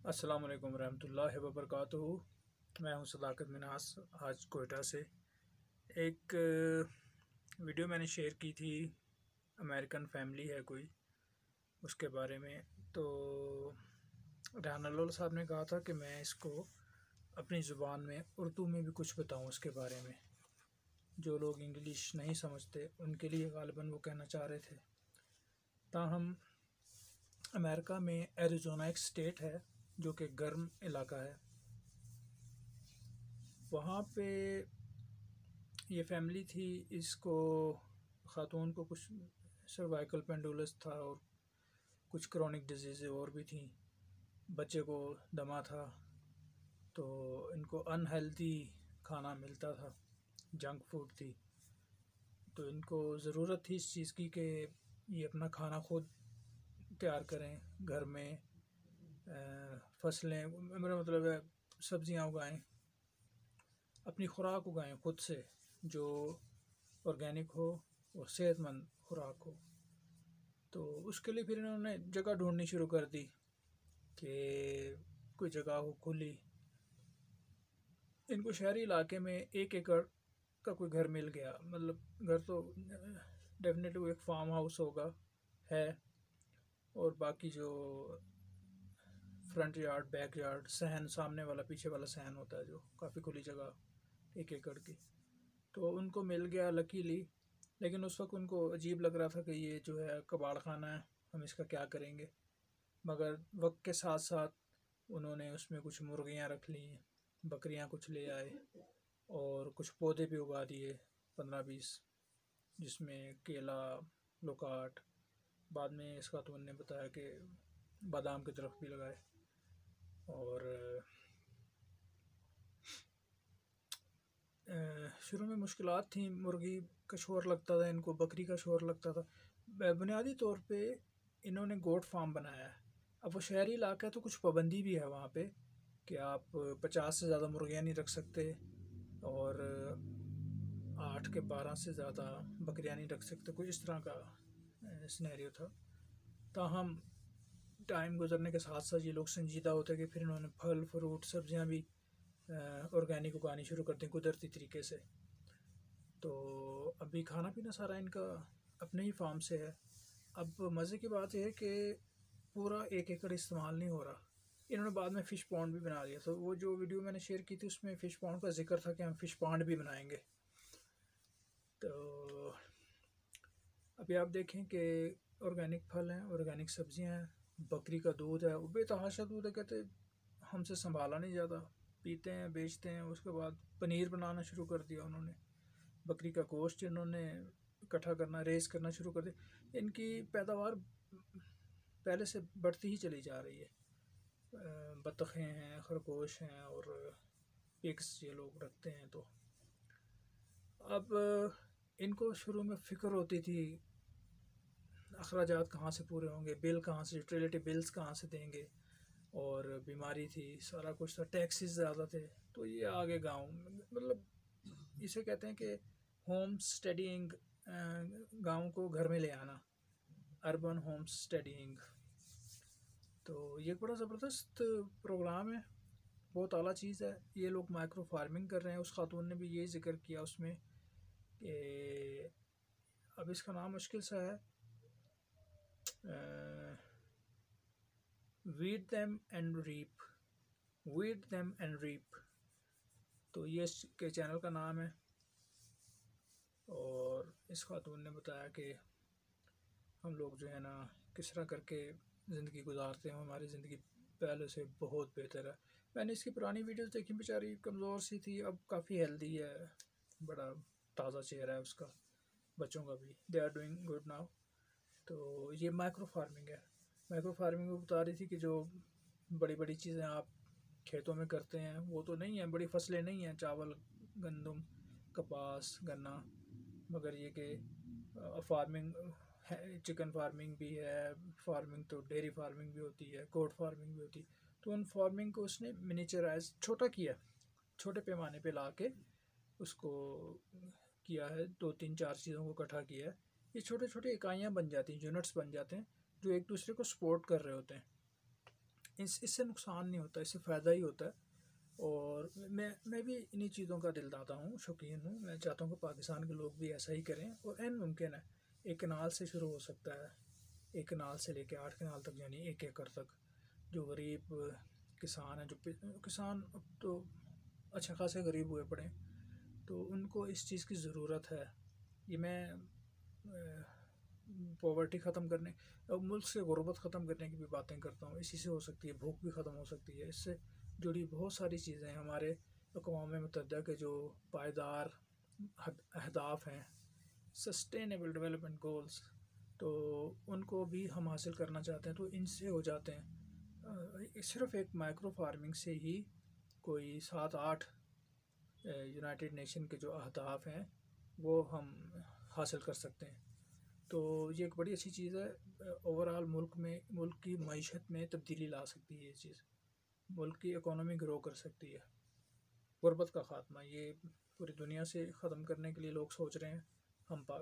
अस्सलाम वालेकुम रहमतुल्लाहि व बरकातुहू। मैं हूं सदाकत मिनास, आज कोयटा से। एक वीडियो मैंने शेयर की थी, अमेरिकन फैमिली है कोई, उसके बारे में। तो रेहान अल्लोल साहब ने कहा था कि मैं इसको अपनी ज़ुबान में उर्दू में भी कुछ बताऊं उसके बारे में। जो लोग इंग्लिश नहीं समझते उनके लिए ग़ालिबन वो कहना चाह रहे थे। ताहम अमेरिका में एरिज़ोना एक स्टेट है जो कि गर्म इलाका है। वहाँ पे ये फैमिली थी, इसको ख़ातून को कुछ सर्वाइकल पेंडुलस था और कुछ क्रॉनिक डिजीज़ और भी थी। बच्चे को दमा था, तो इनको अनहेल्दी खाना मिलता था, जंक फूड थी। तो इनको ज़रूरत थी इस चीज़ की कि ये अपना खाना खुद तैयार करें, घर में फसलें, मेरा मतलब है सब्ज़ियाँ उगाएं, अपनी खुराक उगाएं खुद से, जो ऑर्गेनिक हो और सेहतमंद खुराक हो। तो उसके लिए फिर इन्होंने जगह ढूंढनी शुरू कर दी कि कोई जगह हो खुली। इनको शहरी इलाके में 1 एकड़ का कोई घर मिल गया, मतलब घर तो डेफिनेटली एक फार्म हाउस होगा है, और बाकी जो फ्रंट यार्ड, बैक यार्ड, सहन सामने वाला पीछे वाला सहन होता है, जो काफ़ी खुली जगह 1 एकड़ की, तो उनको मिल गया लकीली। लेकिन उस वक्त उनको अजीब लग रहा था कि ये जो है कबाड़ खाना है, हम इसका क्या करेंगे। मगर वक्त के साथ साथ उन्होंने उसमें कुछ मुर्गियाँ रख ली, बकरियाँ कुछ ले आए और कुछ पौधे भी उगा दिए 15-20, जिसमें केला, लोकाट, बाद में इस खातून ने बताया कि बादाम के दरख्त भी लगाए। और शुरू में मुश्किलात थी, मुर्गी का शोर लगता था इनको, बकरी का शोर लगता था। बुनियादी तौर पे इन्होंने गोट फार्म बनाया है। अब वो शहरी इलाका है तो कुछ पाबंदी भी है वहाँ पे कि आप 50 से ज़्यादा मुर्गियाँ नहीं रख सकते और 8 के 12 से ज़्यादा बकरियाँ नहीं रख सकते, कुछ इस तरह का सिनेरियो था। ताहम टाइम गुजरने के साथ साथ ये लोग संजीदा होते कि फिर इन्होंने फल फ्रूट सब्जियां भी ऑर्गेनिक उगानी शुरू कर दी कुदरती तरीके से। तो अभी खाना पीना सारा इनका अपने ही फार्म से है। अब मज़े की बात यह है कि पूरा 1 एकड़ इस्तेमाल नहीं हो रहा। इन्होंने बाद में फ़िश पॉन्ड भी बना दिया। तो वो जो वीडियो मैंने शेयर की थी उसमें फ़िश पॉन्ड का जिक्र था कि हम फ़िश पॉन्ड भी बनाएंगे। तो अभी आप देखें कि ऑर्गेनिक फल हैं, ऑर्गेनिक सब्जियां हैं, बकरी का दूध है, वो बेतहाशा दूध है, कहते हमसे संभाला नहीं जाता, पीते हैं बेचते हैं। उसके बाद पनीर बनाना शुरू कर दिया उन्होंने, बकरी का गोश्त इन्होंने इकट्ठा करना, रेस करना शुरू कर दिया। इनकी पैदावार पहले से बढ़ती ही चली जा रही है। बतखें हैं, खरगोश हैं और पिग्स ये लोग रखते हैं। तो अब इनको शुरू में फ़िक्र होती थी अखराजात कहाँ से पूरे होंगे, बिल कहाँ से, यूटिलिटी बिल्स कहाँ से देंगे, और बीमारी थी, सारा कुछ था, टैक्सेस ज़्यादा थे। तो ये आगे गांव, मतलब इसे कहते हैं कि होम स्टडीइंग, गाँव को घर में ले आना, अर्बन होम स्टडीइंग। तो ये बड़ा ज़बरदस्त प्रोग्राम है, बहुत आला चीज़ है। ये लोग माइक्रो फार्मिंग कर रहे हैं। उस खातून ने भी ये जिक्र किया उसमें कि अब इसका नाम मुश्किल सा है, weed them and reap, weed them and reap, तो ये इसके चैनल का नाम है। और इस खातून ने बताया कि हम लोग जो है ना किस तरह करके ज़िंदगी गुजारते हैं, हमारी ज़िंदगी पहले से बहुत बेहतर है। मैंने इसकी पुरानी वीडियोस देखी, बेचारी कमज़ोर सी थी, अब काफ़ी हेल्दी है, बड़ा ताज़ा चेहरा है उसका, बच्चों का भी, they are doing good now. तो ये माइक्रो फार्मिंग है। माइक्रो फार्मिंग में बता रही थी कि जो बड़ी बड़ी चीज़ें आप खेतों में करते हैं वो तो नहीं है, बड़ी फसलें नहीं हैं, चावल, गंदम, कपास, गन्ना, मगर ये कि फार्मिंग है, चिकन फार्मिंग भी है, फार्मिंग तो डेयरी फार्मिंग भी होती है, गोट फार्मिंग भी होती है। तो उन फार्मिंग को उसने मिनिचराइज, छोटा किया, छोटे पैमाने पे ला के उसको किया है, 2-3-4 चीज़ों को इकट्ठा किया है। ये छोटे छोटे इकाइयाँ बन जाती हैं, यूनिट्स बन जाते हैं जो एक दूसरे को सपोर्ट कर रहे होते हैं। इससे नुकसान नहीं होता, इससे फ़ायदा ही होता है। और मैं भी इन्हीं चीज़ों का दिलदाता हूँ, शौकीन हूँ। मैं चाहता हूँ कि पाकिस्तान के लोग भी ऐसा ही करें। और एन मुमकिन है, एक कनाल से शुरू हो सकता है, एक कनाल से लेके 8 कनाल तक, यानी 1 एकड़ तक। जो गरीब किसान हैं, जो किसान अब तो अच्छा खासे गरीब हुए पड़े, तो उनको इस चीज़ की ज़रूरत है। ये मैं पॉवर्टी ख़त्म करने और मुल्क से गुर्बत ख़त्म करने की भी बातें करता हूँ। इसी से हो सकती है, भूख भी ख़त्म हो सकती है। इससे जुड़ी बहुत सारी चीज़ें हैं। हमारे अक़वाम मुत्तहिदा के जो पायदार अहदाफ हैं, सस्टेनेबल डेवलपमेंट गोल्स, तो उनको भी हम हासिल करना चाहते हैं, तो इनसे हो जाते हैं। सिर्फ एक माइक्रो फार्मिंग से ही कोई 7-8 यूनाइटेड नेशन के जो अहदाफ हैं वो हम हासिल कर सकते हैं। तो ये एक बड़ी अच्छी चीज़ है। ओवरऑल मुल्क की मईशत में तब्दीली ला सकती है ये चीज़, मुल्क की इकोनॉमी ग्रो कर सकती है। गुर्बत का ख़ात्मा ये पूरी दुनिया से ख़त्म करने के लिए लोग सोच रहे हैं।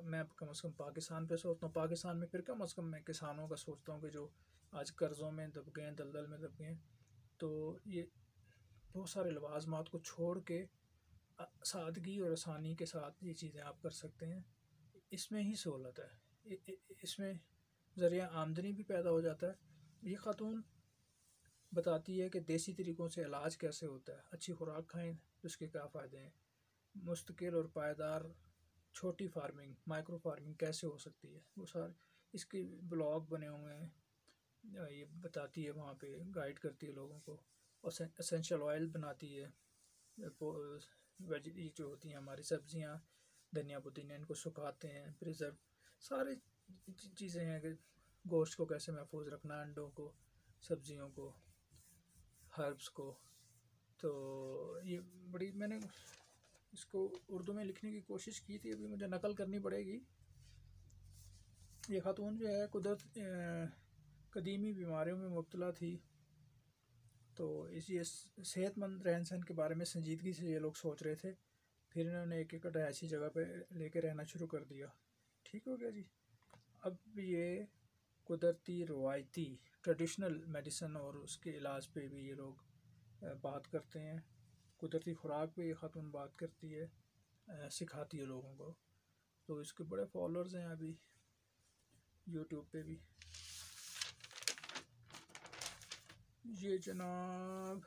मैं कम से कम पाकिस्तान पे सोचता हूँ। पाकिस्तान में फिर कम से कम मैं किसानों का सोचता हूँ कि जो आज कर्ज़ों में दब गए हैं, दलदल में दब गए हैं, तो ये बहुत सारे लवाजमात को छोड़ के सादगी और आसानी के साथ ये चीज़ें आप कर सकते हैं। इसमें ही सहूलत है, इसमें ज़रिया आमदनी भी पैदा हो जाता है। ये खातून बताती है कि देसी तरीक़ों से इलाज कैसे होता है, अच्छी खुराक खाएं तो उसके क्या फ़ायदे हैं, मुस्तकिल और पायदार छोटी फार्मिंग, माइक्रो फार्मिंग कैसे हो सकती है। वो सारे इसके ब्लॉग बने हुए हैं, ये बताती है, वहाँ पे गाइड करती है लोगों को। और एसेंशियल ऑयल बनाती है। ये जो होती हैं हमारी सब्जियाँ, धनिया पुदीना, इनको सुखाते हैं, प्रिजर्व, सारी चीज़ें हैं कि गोश्त को कैसे महफूज रखना, अंडों को, सब्जियों को, हर्ब्स को। तो ये बड़ी, मैंने इसको उर्दू में लिखने की कोशिश की थी, अभी मुझे नकल करनी पड़ेगी। ये खातून जो है कुदरत कदीमी बीमारियों में मुब्तला थी, तो इसी सेहतमंद रहन सहन के बारे में संजीदगी से ये लोग सोच रहे थे। फिर इन्होंने एक एक ऐसी जगह पे लेके रहना शुरू कर दिया। ठीक हो गया जी। अब ये कुदरती रवायती ट्रेडिशनल मेडिसिन और उसके इलाज पे भी ये लोग बात करते हैं। कुदरती खुराक पे ये ख़ातून बात करती है, सिखाती है लोगों को। तो इसके बड़े फॉलोअर्स हैं अभी यूट्यूब पे भी। ये जनाब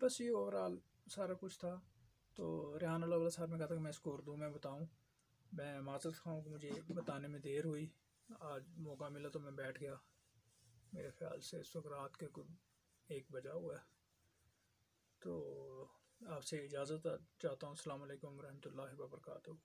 बस ये ओवरऑल सारा कुछ था। तो रेहान अल्लाह साहब ने कहा था कि मैं इसको उर्दू में बताऊं। मैं माज़रत खाऊँ कि मुझे बताने में देर हुई। आज मौका मिला तो मैं बैठ गया। मेरे ख्याल से इस वक्त रात के कुछ 1 बजा हुआ है। तो आपसे इजाज़त चाहता हूँ। अस्सलाम वालेकुम रहमतुल्लाहि व बरकातहू।